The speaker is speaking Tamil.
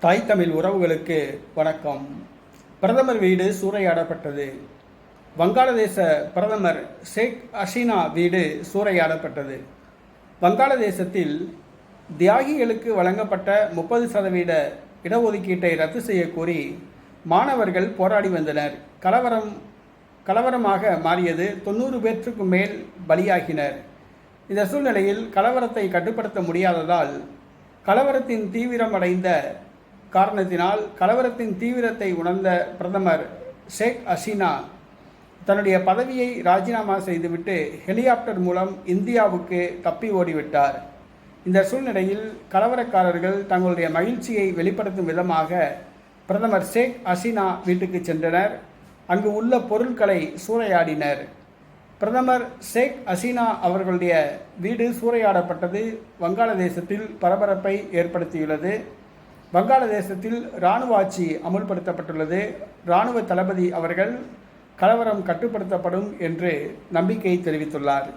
தாய் தமிழ் உறவுகளுக்கு வணக்கம். பிரதமர் வீடு சூறையாடப்பட்டது. வங்காளதேச பிரதமர் ஷேக் ஹசீனா வீடு சூறையாடப்பட்டது. வங்காளதேசத்தில் தியாகிகளுக்கு வழங்கப்பட்ட 30% இடஒதுக்கீட்டை ரத்து செய்யக்கோரி மாணவர்கள் போராடி வந்தனர். கலவரமாக மாறியது. 90 பேற்றுக்கு மேல் பலியாகினர். இந்த சூழ்நிலையில் கலவரத்தை கட்டுப்படுத்த முடியாததால் கலவரத்தின் தீவிரமடைந்த காரணத்தினால் கலவரத்தின் தீவிரத்தை உணர்ந்த பிரதமர் ஷேக் ஹசீனா தன்னுடைய பதவியை ராஜினாமா செய்துவிட்டு ஹெலிகாப்டர் மூலம் இந்தியாவுக்கு தப்பி ஓடிவிட்டார். இந்த சூழ்நிலையில் கலவரக்காரர்கள் தங்களுடைய மகிழ்ச்சியை வெளிப்படுத்தும் விதமாக பிரதமர் ஷேக் ஹசீனா வீட்டுக்கு சென்றனர். அங்கு உள்ள பொருட்களை சூறையாடினர். பிரதமர் ஷேக் ஹசீனா அவர்களுடைய வீடு சூறையாடப்பட்டது வங்காளதேசத்தில் பரபரப்பை ஏற்படுத்தியுள்ளது. வங்காளதேசத்தில் இராணுவ ஆட்சி அமுல்படுத்தப்பட்டுள்ளது. இராணுவ தளபதி அவர்கள் கலவரம் கட்டுப்படுத்தப்படும் என்று நம்பிக்கை தெரிவித்துள்ளார்.